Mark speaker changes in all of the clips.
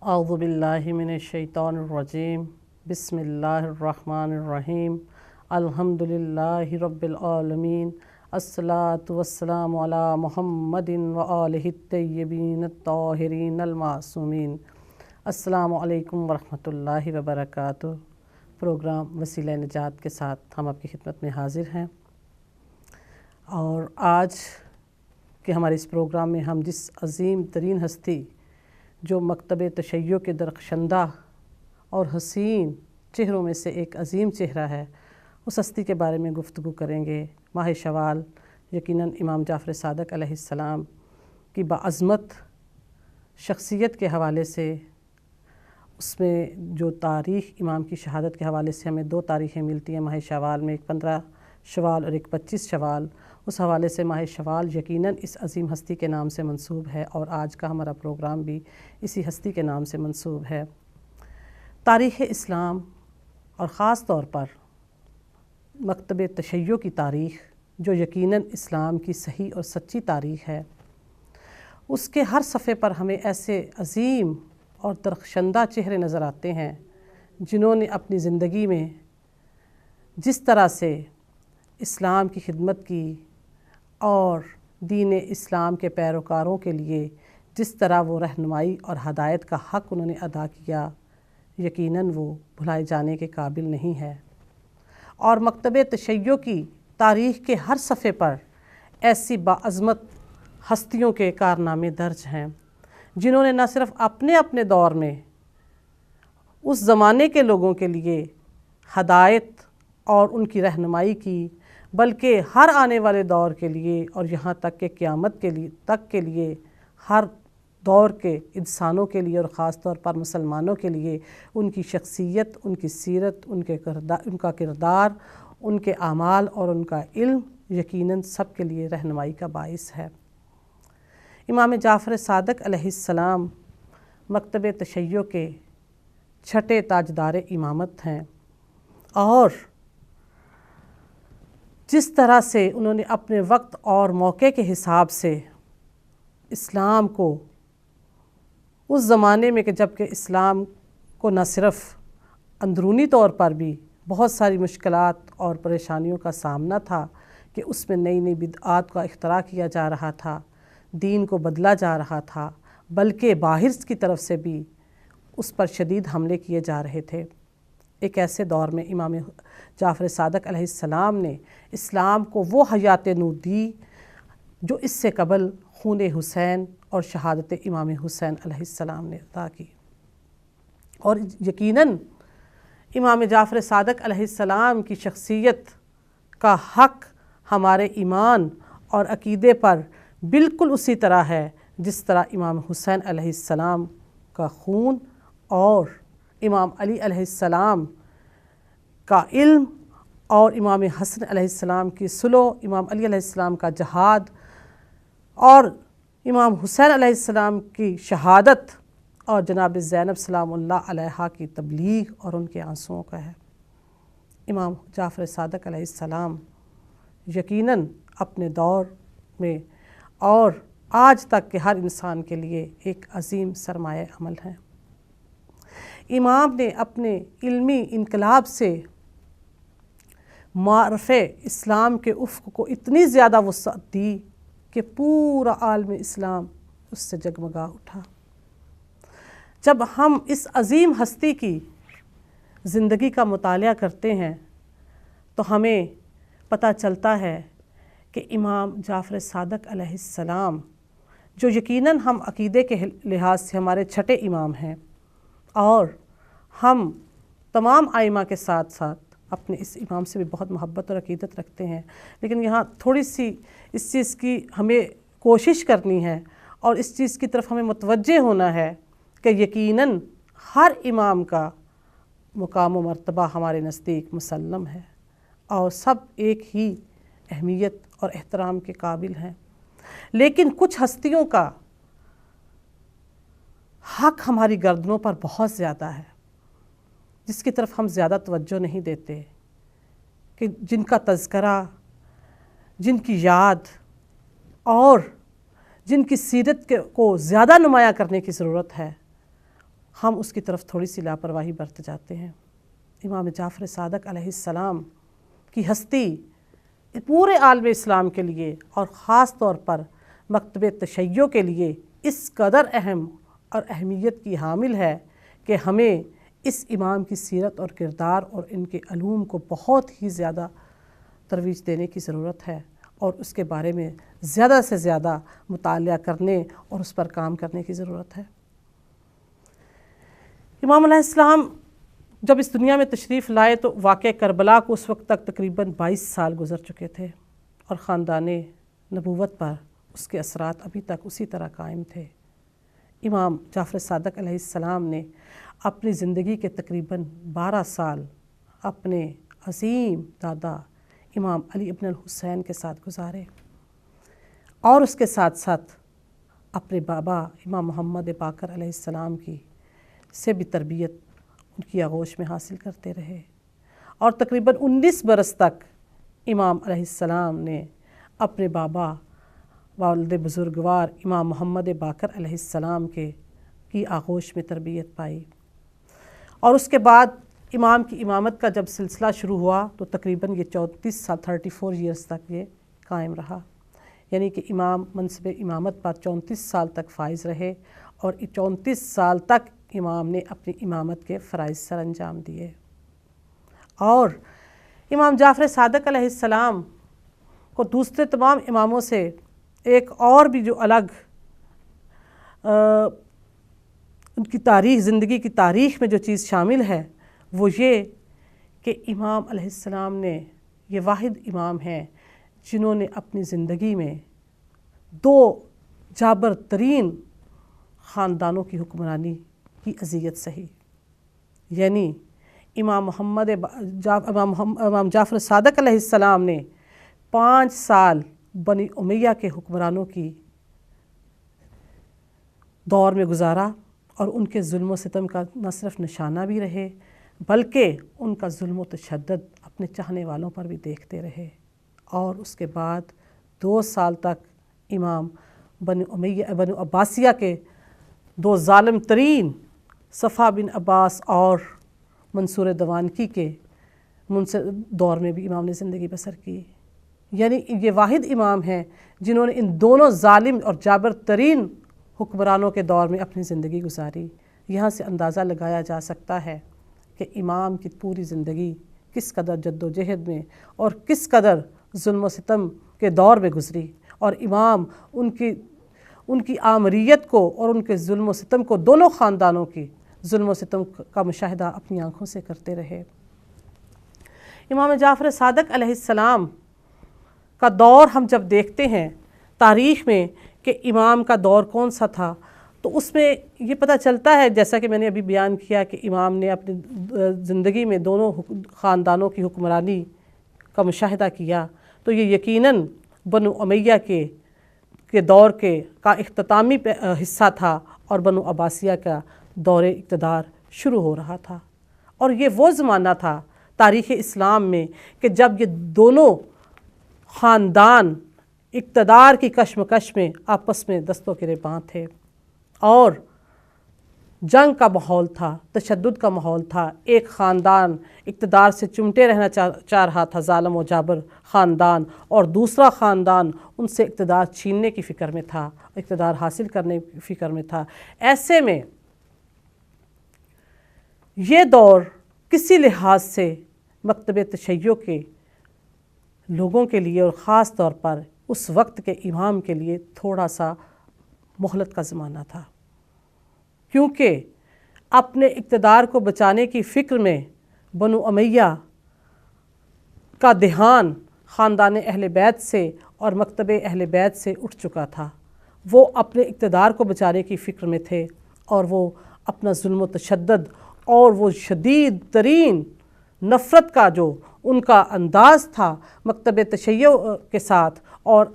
Speaker 1: اعوذ باللہ من الشیطان الرجیم بسم اللہ الرحمن الرحیم الحمدللہ رب العالمین الصلاۃ والسلام علی محمد وآلہ الطیبین الطاہرین المعصومین۔ السلام علیکم ورحمۃ اللہ وبرکاتہ۔ پروگرام وسیلہ نجات کے ساتھ ہم آپ کی خدمت میں حاضر ہیں، اور آج کے ہمارے اس پروگرام میں ہم جس عظیم ترین ہستی جو مکتب تشیع کے درخشندہ اور حسین چہروں میں سے ایک عظیم چہرہ ہے، اس ہستی کے بارے میں گفتگو کریں گے۔ ماہ شوال یقیناً امام جعفر صادق علیہ السلام کی باعظمت شخصیت کے حوالے سے، اس میں جو تاریخ امام کی شہادت کے حوالے سے ہمیں دو تاریخیں ملتی ہیں ماہ شوال میں، ایک 15 شوال اور ایک 25 شوال۔ اس حوالے سے ماہ شوال یقیناً اس عظیم ہستی کے نام سے منسوب ہے، اور آج کا ہمارا پروگرام بھی اسی ہستی کے نام سے منسوب ہے۔ تاریخ اسلام اور خاص طور پر مکتب تشیع کی تاریخ، جو یقیناً اسلام کی صحیح اور سچی تاریخ ہے، اس کے ہر صفحے پر ہمیں ایسے عظیم اور درخشندہ چہرے نظر آتے ہیں جنہوں نے اپنی زندگی میں جس طرح سے اسلام کی خدمت کی اور دین اسلام کے پیروکاروں کے لیے جس طرح وہ رہنمائی اور ہدایت کا حق انہوں نے ادا کیا، یقیناً وہ بھلائے جانے کے قابل نہیں ہے۔ اور مکتب تشیع کی تاریخ کے ہر صفحے پر ایسی باعظمت ہستیوں کے کارنامے درج ہیں جنہوں نے نہ صرف اپنے دور میں اس زمانے کے لوگوں کے لیے ہدایت اور ان کی رہنمائی کی، بلکہ ہر آنے والے دور کے لیے اور یہاں تک کہ قیامت کے لیے ہر دور کے انسانوں کے لیے اور خاص طور پر مسلمانوں کے لیے ان کی شخصیت، ان کی سیرت، ان کا کردار، ان کے اعمال اور ان کا علم یقیناً سب کے لیے رہنمائی کا باعث ہے۔ امام جعفر صادق علیہ السلام مکتب تشیع کے چھٹے تاجدار امامت ہیں، اور جس طرح سے انہوں نے اپنے وقت اور موقع کے حساب سے اسلام کو اس زمانے میں، کہ جب کہ اسلام کو نہ صرف اندرونی طور پر بھی بہت ساری مشکلات اور پریشانیوں کا سامنا تھا کہ اس میں نئی بدعات کا اختراع کیا جا رہا تھا، دین کو بدلا جا رہا تھا، بلکہ باہر کی طرف سے بھی اس پر شدید حملے کیے جا رہے تھے۔ ایک ایسے دور میں امام جعفر صادق علیہ السلام نے اسلام کو وہ حیات نو دی جو اس سے قبل خون حسین اور شہادت امام حسین علیہ السلام نے عطا کی۔ اور یقیناً امام جعفر صادق علیہ السلام کی شخصیت کا حق ہمارے ایمان اور عقیدے پر بالکل اسی طرح ہے جس طرح امام حسین علیہ السلام کا خون اور امام علی علیہ السلام کا علم اور امام حسن علیہ السلام کی صلح، امام علی علیہ السلام کا جہاد اور امام حسین علیہ السلام کی شہادت اور جناب زینب سلام اللہ علیہا کی تبلیغ اور ان کے آنسوؤں کا ہے۔ امام جعفر صادق علیہ السلام یقیناً اپنے دور میں اور آج تک کے ہر انسان کے لیے ایک عظیم سرمایہ عمل ہیں۔ امام نے اپنے علمی انقلاب سے معرفِ اسلام کے افق کو اتنی زیادہ وسعت دی کہ پورا عالم اسلام اس سے جگمگا اٹھا۔ جب ہم اس عظیم ہستی کی زندگی کا مطالعہ کرتے ہیں تو ہمیں پتہ چلتا ہے کہ امام جعفر صادق علیہ السلام، جو یقیناً ہم عقیدے کے لحاظ سے ہمارے چھٹے امام ہیں، اور ہم تمام ائمہ کے ساتھ ساتھ اپنے اس امام سے بھی بہت محبت اور عقیدت رکھتے ہیں، لیکن یہاں تھوڑی سی اس چیز کی ہمیں کوشش کرنی ہے اور اس چیز کی طرف ہمیں متوجہ ہونا ہے کہ یقیناً ہر امام کا مقام و مرتبہ ہمارے نزدیک مسلم ہے اور سب ایک ہی اہمیت اور احترام کے قابل ہیں، لیکن کچھ ہستیوں کا حق ہماری گردنوں پر بہت زیادہ ہے جس کی طرف ہم زیادہ توجہ نہیں دیتے، کہ جن کا تذکرہ، جن کی یاد اور جن کی سیرت کو زیادہ نمایاں کرنے کی ضرورت ہے، ہم اس کی طرف تھوڑی سی لاپرواہی برت جاتے ہیں۔ امام جعفر صادق علیہ السلام کی ہستی پورے عالم اسلام کے لیے اور خاص طور پر مکتب تشیع کے لیے اس قدر اہم اور اہمیت کی حامل ہے کہ ہمیں اس امام کی سیرت اور کردار اور ان کے علوم کو بہت ہی زیادہ ترویج دینے کی ضرورت ہے اور اس کے بارے میں زیادہ سے زیادہ مطالعہ کرنے اور اس پر کام کرنے کی ضرورت ہے۔ امام علیہ السلام جب اس دنیا میں تشریف لائے تو واقعہ کربلا کو اس وقت تک تقریباً 22 سال گزر چکے تھے اور خاندان نبوت پر اس کے اثرات ابھی تک اسی طرح قائم تھے۔ امام جعفر صادق علیہ السلام نے اپنی زندگی کے تقریباً 12 سال اپنے عظیم دادا امام علی ابن الحسین کے ساتھ گزارے اور اس کے ساتھ ساتھ اپنے بابا امام محمد باقر علیہ السلام کی سے بھی تربیت ان کی آغوش میں حاصل کرتے رہے اور تقریباً 19 برس تک امام علیہ السلام نے اپنے بابا والد بزرگوار امام محمد باقر علیہ السلام کی آغوش میں تربیت پائی اور اس کے بعد امام کی امامت کا جب سلسلہ شروع ہوا تو تقریباً یہ 34 سال 34 ایئرس تک یہ قائم رہا، یعنی کہ امام منصب امامت پر 34 سال تک فائز رہے اور 34 سال تک امام نے اپنی امامت کے فرائض سر انجام دیے۔ اور امام جعفر صادق علیہ السلام کو دوسرے تمام اماموں سے ایک اور بھی جو الگ ان کی تاریخ، زندگی کی تاریخ میں جو چیز شامل ہے وہ یہ کہ امام علیہ السلام نے یہ واحد امام ہیں جنہوں نے اپنی زندگی میں 2 جابر ترین خاندانوں کی حکمرانی کی اذیت سہی، یعنی امام جعفر صادق علیہ السلام نے 5 سال بنی امیہ کے حکمرانوں کی دور میں گزارا اور ان کے ظلم و ستم کا نہ صرف نشانہ بھی رہے بلکہ ان کا ظلم و تشدد اپنے چاہنے والوں پر بھی دیکھتے رہے، اور اس کے بعد 2 سال تک امام بنو عباسیہ کے 2 ظالم ترین صفا بن عباس اور منصور دوانکی کے دور میں بھی امام نے زندگی بسر کی، یعنی یہ واحد امام ہیں جنہوں نے ان دونوں ظالم اور جابر ترین حکمرانوں کے دور میں اپنی زندگی گزاری۔ یہاں سے اندازہ لگایا جا سکتا ہے کہ امام کی پوری زندگی کس قدر جد و جہد میں اور کس قدر ظلم و ستم کے دور میں گزری، اور امام ان کی آمریت کو اور ان کے ظلم و ستم کو، دونوں خاندانوں کی ظلم و ستم کا مشاہدہ اپنی آنکھوں سے کرتے رہے۔ امام جعفر صادق علیہ السلام کا دور ہم جب دیکھتے ہیں تاریخ میں کہ امام کا دور کون سا تھا تو اس میں یہ پتہ چلتا ہے، جیسا کہ میں نے ابھی بیان کیا، کہ امام نے اپنی زندگی میں دونوں خاندانوں کی حکمرانی کا مشاہدہ کیا، تو یہ یقیناً بنو امیہ کے دور کا اختتامی حصہ تھا اور بنو عباسیہ کا دور اقتدار شروع ہو رہا تھا، اور یہ وہ زمانہ تھا تاریخ اسلام میں کہ جب یہ دونوں خاندان اقتدار کی کشمکش میں آپس میں دست و گریباں تھے اور جنگ کا ماحول تھا، تشدد کا ماحول تھا۔ ایک خاندان اقتدار سے چمٹے رہنا چاہ رہا تھا، ظالم و جابر خاندان، اور دوسرا خاندان ان سے اقتدار چھیننے کی فکر میں تھا، اقتدار حاصل کرنے کی فکر میں تھا۔ ایسے میں یہ دور کسی لحاظ سے مکتب تشیع کے لوگوں کے لیے اور خاص طور پر اس وقت کے امام کے لیے تھوڑا سا مہلت کا زمانہ تھا، کیونکہ اپنے اقتدار کو بچانے کی فکر میں بنو امیہ کا دھیان خاندان اہل بیت سے اور مکتب اہل بیت سے اٹھ چکا تھا۔ وہ اپنے اقتدار کو بچانے کی فکر میں تھے اور وہ اپنا ظلم و تشدد اور وہ شدید ترین نفرت کا جو ان کا انداز تھا مکتب تشیع کے ساتھ اور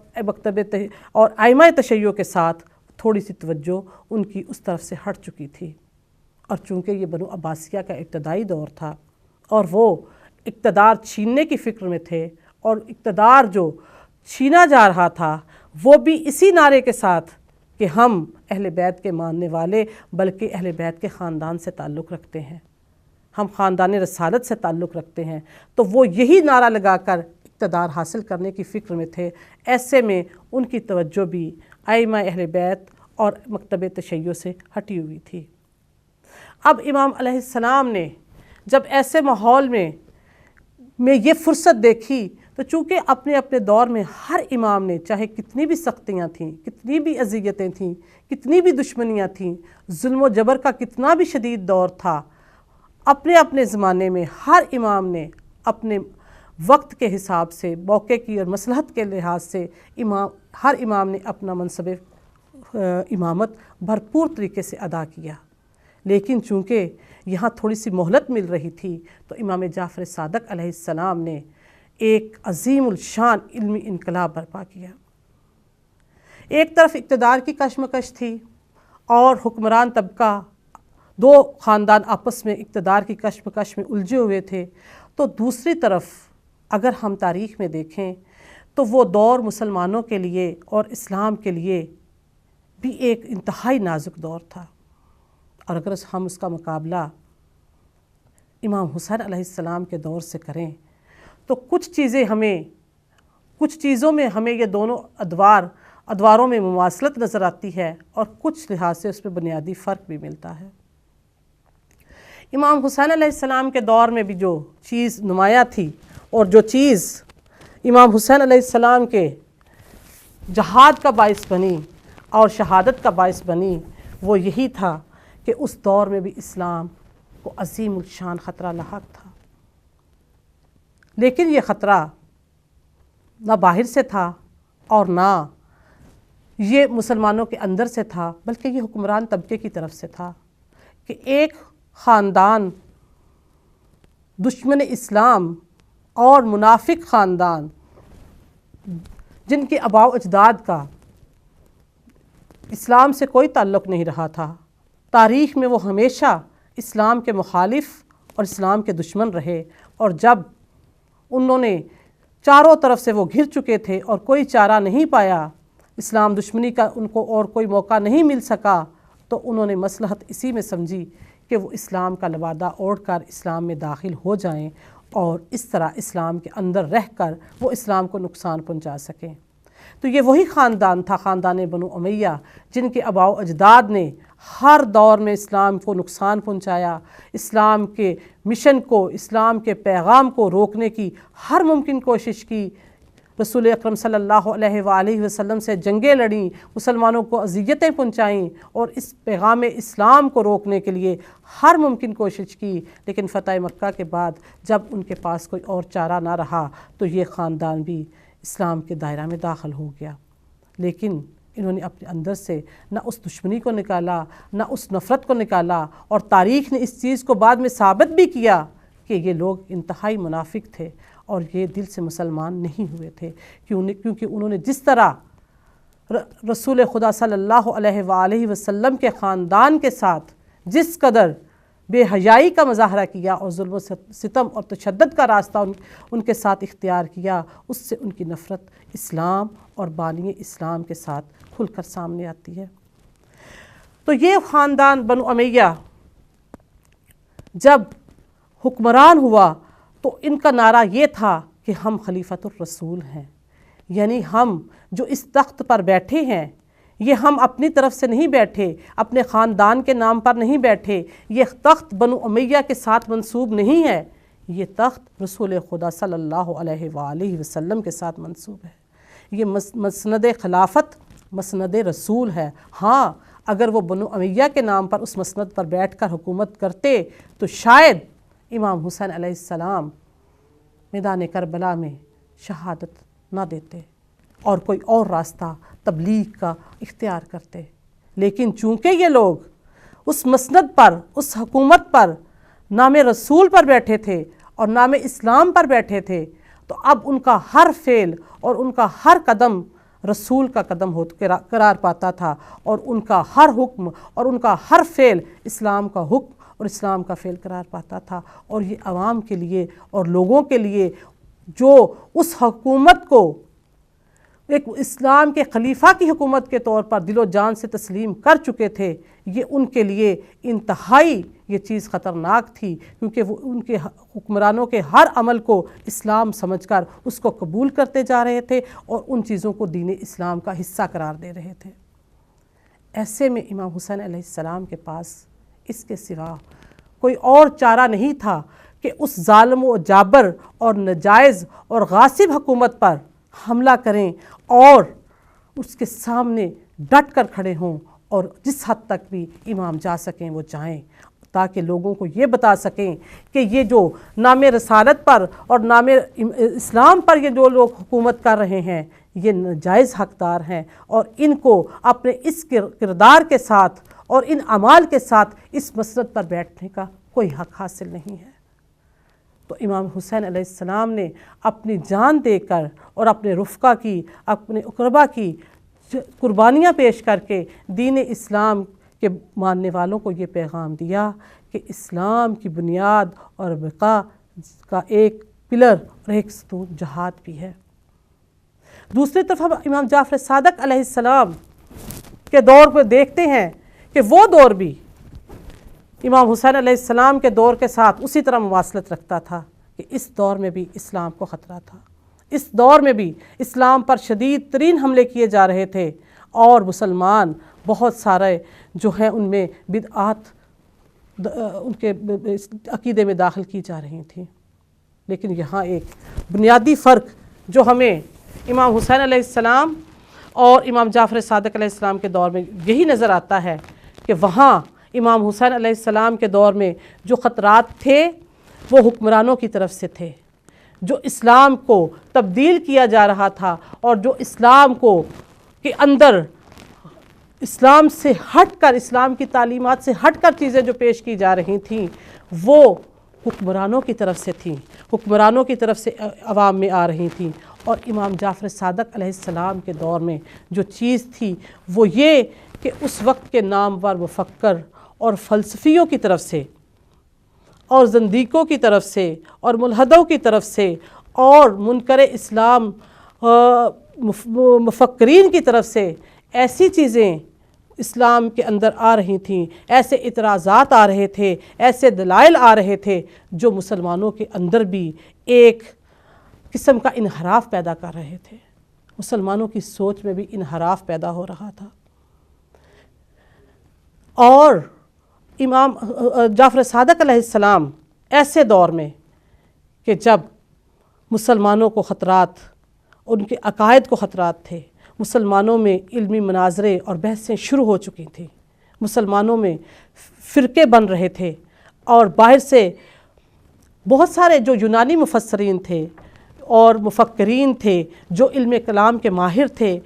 Speaker 1: ائمہ تشیع کے ساتھ، تھوڑی سی توجہ ان کی اس طرف سے ہٹ چکی تھی، اور چونکہ یہ بنو عباسیہ کا ابتدائی دور تھا اور وہ اقتدار چھیننے کی فکر میں تھے، اور اقتدار جو چھینا جا رہا تھا وہ بھی اسی نعرے کے ساتھ کہ ہم اہل بیت کے ماننے والے بلکہ اہل بیت کے خاندان سے تعلق رکھتے ہیں، ہم خاندان رسالت سے تعلق رکھتے ہیں، تو وہ یہی نعرہ لگا کر اقتدار حاصل کرنے کی فکر میں تھے۔ ایسے میں ان کی توجہ بھی ائمہ اہل بیت اور مکتب تشیع سے ہٹی ہوئی تھی۔ اب امام علیہ السلام نے جب ایسے ماحول میں یہ فرصت دیکھی تو چونکہ اپنے اپنے دور میں ہر امام نے چاہے کتنی بھی سختیاں تھیں، کتنی بھی اذیتیں تھیں، کتنی بھی دشمنیاں تھیں، ظلم و جبر کا کتنا بھی شدید دور تھا، اپنے اپنے زمانے میں ہر امام نے اپنے وقت کے حساب سے، موقع کی اور مصلحت کے لحاظ سے ہر امام نے اپنا منصب امامت بھرپور طریقے سے ادا کیا۔ لیکن چونکہ یہاں تھوڑی سی مہلت مل رہی تھی تو امام جعفر صادق علیہ السلام نے ایک عظیم الشان علمی انقلاب برپا کیا۔ ایک طرف اقتدار کی کشمکش تھی اور حکمران طبقہ، دو خاندان آپس میں اقتدار کی کشمکش میں الجھے ہوئے تھے، تو دوسری طرف اگر ہم تاریخ میں دیکھیں تو وہ دور مسلمانوں کے لیے اور اسلام کے لیے بھی ایک انتہائی نازک دور تھا۔ اور اگر ہم اس کا مقابلہ امام حسین علیہ السلام کے دور سے کریں تو کچھ چیزوں میں ہمیں یہ دونوں ادواروں میں مماثلت نظر آتی ہے اور کچھ لحاظ سے اس میں بنیادی فرق بھی ملتا ہے۔ امام حسین علیہ السلام کے دور میں بھی جو چیز نمایاں تھی اور جو چیز امام حسین علیہ السلام کے جہاد کا باعث بنی اور شہادت کا باعث بنی، وہ یہی تھا کہ اس دور میں بھی اسلام کو عظیم الشان خطرہ لاحق تھا۔ لیکن یہ خطرہ نہ باہر سے تھا اور نہ یہ مسلمانوں کے اندر سے تھا، بلکہ یہ حکمران طبقے کی طرف سے تھا کہ ایک خاندان دشمن اسلام اور منافق خاندان جن کے آباء و اجداد کا اسلام سے کوئی تعلق نہیں رہا تھا، تاریخ میں وہ ہمیشہ اسلام کے مخالف اور اسلام کے دشمن رہے، اور جب انہوں نے چاروں طرف سے وہ گھر چکے تھے اور کوئی چارہ نہیں پایا، اسلام دشمنی کا ان کو اور کوئی موقع نہیں مل سکا، تو انہوں نے مصلحت اسی میں سمجھی کہ وہ اسلام کا لبادہ اوڑھ کر اسلام میں داخل ہو جائیں اور اس طرح اسلام کے اندر رہ کر وہ اسلام کو نقصان پہنچا سکیں۔ تو یہ وہی خاندان تھا، خاندان بنو امیہ، جن کے آباء و اجداد نے ہر دور میں اسلام کو نقصان پہنچایا، اسلام کے مشن کو، اسلام کے پیغام کو روکنے کی ہر ممکن کوشش کی، رسول اکرم صلی اللہ علیہ وآلہ وسلم سے جنگیں لڑیں، مسلمانوں کو اذیتیں پہنچائیں اور اس پیغام اسلام کو روکنے کے لیے ہر ممکن کوشش کی۔ لیکن فتح مکہ کے بعد جب ان کے پاس کوئی اور چارہ نہ رہا تو یہ خاندان بھی اسلام کے دائرہ میں داخل ہو گیا۔ لیکن انہوں نے اپنے اندر سے نہ اس دشمنی کو نکالا، نہ اس نفرت کو نکالا، اور تاریخ نے اس چیز کو بعد میں ثابت بھی کیا کہ یہ لوگ انتہائی منافق تھے اور یہ دل سے مسلمان نہیں ہوئے تھے، کیونکہ انہوں نے جس طرح رسول خدا صلی اللہ علیہ وآلہ وسلم کے خاندان کے ساتھ جس قدر بے حیائی کا مظاہرہ کیا اور ظلم و ستم اور تشدد کا راستہ ان کے ساتھ اختیار کیا، اس سے ان کی نفرت اسلام اور بانی اسلام کے ساتھ کھل کر سامنے آتی ہے۔ تو یہ خاندان بنو امیہ جب حکمران ہوا تو ان کا نعرہ یہ تھا کہ ہم خلیفۃ الرسول ہیں، یعنی ہم جو اس تخت پر بیٹھے ہیں یہ ہم اپنی طرف سے نہیں بیٹھے، اپنے خاندان کے نام پر نہیں بیٹھے، یہ تخت بنو امیہ کے ساتھ منسوب نہیں ہے، یہ تخت رسول خدا صلی اللہ علیہ وآلہ وسلم کے ساتھ منسوب ہے، یہ مسند خلافت مسند رسول ہے۔ ہاں اگر وہ بنو امیہ کے نام پر اس مسند پر بیٹھ کر حکومت کرتے تو شاید امام حسین علیہ السلام میدان کربلا میں شہادت نہ دیتے اور کوئی اور راستہ تبلیغ کا اختیار کرتے، لیکن چونکہ یہ لوگ اس مسند پر، اس حکومت پر نام رسول پر بیٹھے تھے اور نام اسلام پر بیٹھے تھے، تو اب ان کا ہر فعل اور ان کا ہر قدم رسول کا قدم قرار پاتا تھا، اور ان کا ہر حکم اور ان کا ہر فعل اسلام کا حکم اور اسلام کا فعل قرار پاتا تھا۔ اور یہ عوام کے لیے اور لوگوں کے لیے جو اس حکومت کو ایک اسلام کے خلیفہ کی حکومت کے طور پر دل و جان سے تسلیم کر چکے تھے، یہ ان کے لیے انتہائی یہ چیز خطرناک تھی، کیونکہ وہ ان کے حکمرانوں کے ہر عمل کو اسلام سمجھ کر اس کو قبول کرتے جا رہے تھے اور ان چیزوں کو دین اسلام کا حصہ قرار دے رہے تھے۔ ایسے میں امام حسین علیہ السلام کے پاس اس کے سوا کوئی اور چارہ نہیں تھا کہ اس ظالم و جابر اور ناجائز اور غاصب حکومت پر حملہ کریں اور اس کے سامنے ڈٹ کر کھڑے ہوں، اور جس حد تک بھی امام جا سکیں وہ جائیں، تاکہ لوگوں کو یہ بتا سکیں کہ یہ جو نام رسالت پر اور نام اسلام پر یہ جو لوگ حکومت کر رہے ہیں یہ ناجائز حقدار ہیں، اور ان کو اپنے اس کردار کے ساتھ اور ان اعمال کے ساتھ اس مسند پر بیٹھنے کا کوئی حق حاصل نہیں ہے۔ تو امام حسین علیہ السلام نے اپنی جان دے کر اور اپنے رفقا کی، اپنے اقربا کی قربانیاں پیش کر کے دین اسلام کے ماننے والوں کو یہ پیغام دیا کہ اسلام کی بنیاد اور بقا کا ایک پلر اور ایک ستون جہاد بھی ہے۔ دوسری طرف ہم امام جعفر صادق علیہ السلام کے دور پہ دیکھتے ہیں کہ وہ دور بھی امام حسین علیہ السلام کے دور کے ساتھ اسی طرح مواصلت رکھتا تھا کہ اس دور میں بھی اسلام کو خطرہ تھا، اس دور میں بھی اسلام پر شدید ترین حملے کیے جا رہے تھے، اور مسلمان بہت سارے جو ہیں ان میں بدعات ان کے عقیدے میں داخل کی جا رہی تھیں۔ لیکن یہاں ایک بنیادی فرق جو ہمیں امام حسین علیہ السلام اور امام جعفر صادق علیہ السلام کے دور میں یہی نظر آتا ہے کہ وہاں امام حسین علیہ السلام کے دور میں جو خطرات تھے وہ حکمرانوں کی طرف سے تھے، جو اسلام کو تبدیل کیا جا رہا تھا اور جو اسلام کو کے اندر اسلام سے ہٹ کر، اسلام کی تعلیمات سے ہٹ کر چیزیں جو پیش کی جا رہی تھیں وہ حکمرانوں کی طرف سے تھیں، حکمرانوں کی طرف سے عوام میں آ رہی تھیں۔ اور امام جعفر صادق علیہ السلام کے دور میں جو چیز تھی وہ یہ کہ اس وقت کے نامور مفکر اور فلسفیوں کی طرف سے اور زندیقوں کی طرف سے اور ملحدوں کی طرف سے اور منکر اسلام مفکرین کی طرف سے ایسی چیزیں اسلام کے اندر آ رہی تھیں، ایسے اعتراضات آ رہے تھے، ایسے دلائل آ رہے تھے جو مسلمانوں کے اندر بھی ایک قسم کا انحراف پیدا کر رہے تھے، مسلمانوں کی سوچ میں بھی انحراف پیدا ہو رہا تھا۔ اور امام جعفر صادق علیہ السلام ایسے دور میں کہ جب مسلمانوں کو خطرات، ان کے عقائد کو خطرات تھے، مسلمانوں میں علمی مناظرے اور بحثیں شروع ہو چکی تھیں، مسلمانوں میں فرقے بن رہے تھے، اور باہر سے بہت سارے جو یونانی مفسرین تھے اور مفکرین تھے، جو علم کلام کے ماہر تھے،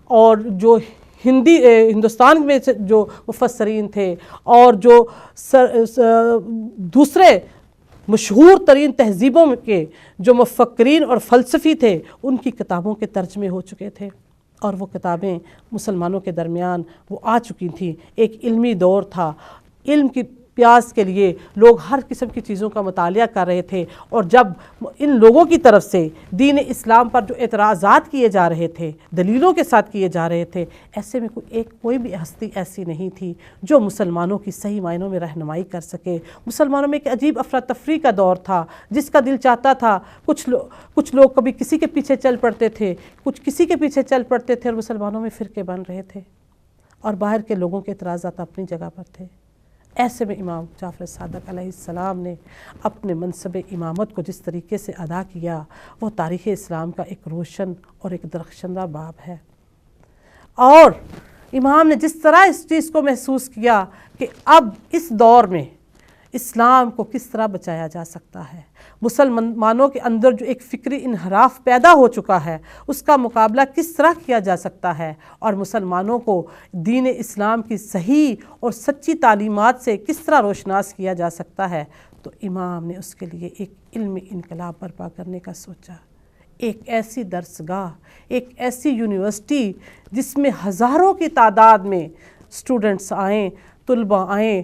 Speaker 1: اور جو ہندوستان میں جو مفسرین تھے اور جو دوسرے مشہور ترین تہذیبوں کے جو مفکرین اور فلسفی تھے، ان کی کتابوں کے ترجمے ہو چکے تھے، اور وہ کتابیں مسلمانوں کے درمیان وہ آ چکی تھیں۔ ایک علمی دور تھا، علم کی پیاس کے لیے لوگ ہر قسم کی چیزوں کا مطالعہ کر رہے تھے، اور جب ان لوگوں کی طرف سے دین اسلام پر جو اعتراضات کیے جا رہے تھے، دلیلوں کے ساتھ کیے جا رہے تھے، ایسے میں کوئی بھی ہستی ایسی نہیں تھی جو مسلمانوں کی صحیح معنوں میں رہنمائی کر سکے۔ مسلمانوں میں ایک عجیب افراتفری کا دور تھا، جس کا دل چاہتا تھا کچھ لوگ کبھی کسی کے پیچھے چل پڑتے تھے، کچھ کسی کے پیچھے چل پڑتے تھے، اور مسلمانوں میں فرقے بن رہے تھے، اور باہر کے لوگوں کے اعتراضات اپنی جگہ پر تھے۔ ایسے میں امام جعفر صادق علیہ السلام نے اپنے منصب امامت کو جس طریقے سے ادا کیا وہ تاریخ اسلام کا ایک روشن اور ایک درخشندہ باب ہے۔ اور امام نے جس طرح اس چیز کو محسوس کیا کہ اب اس دور میں اسلام کو کس طرح بچایا جا سکتا ہے، مسلمانوں کے اندر جو ایک فکری انحراف پیدا ہو چکا ہے اس کا مقابلہ کس طرح کیا جا سکتا ہے، اور مسلمانوں کو دین اسلام کی صحیح اور سچی تعلیمات سے کس طرح روشناس کیا جا سکتا ہے، تو امام نے اس کے لیے ایک علمی انقلاب برپا کرنے کا سوچا۔ ایک ایسی درسگاہ، ایک ایسی یونیورسٹی جس میں ہزاروں کی تعداد میں اسٹوڈنٹس آئیں، طلباء آئیں،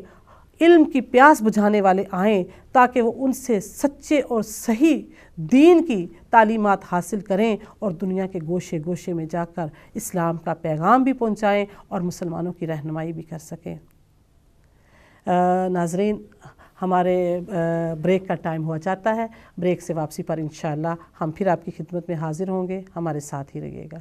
Speaker 1: علم کی پیاس بجھانے والے آئیں تاکہ وہ ان سے سچے اور صحیح دین کی تعلیمات حاصل کریں اور دنیا کے گوشے گوشے میں جا کر اسلام کا پیغام بھی پہنچائیں اور مسلمانوں کی رہنمائی بھی کر سکیں۔ ناظرین، ہمارے بریک کا ٹائم ہوا چاہتا ہے۔ بریک سے واپسی پر انشاءاللہ ہم پھر آپ کی خدمت میں حاضر ہوں گے، ہمارے ساتھ ہی رہیے گا۔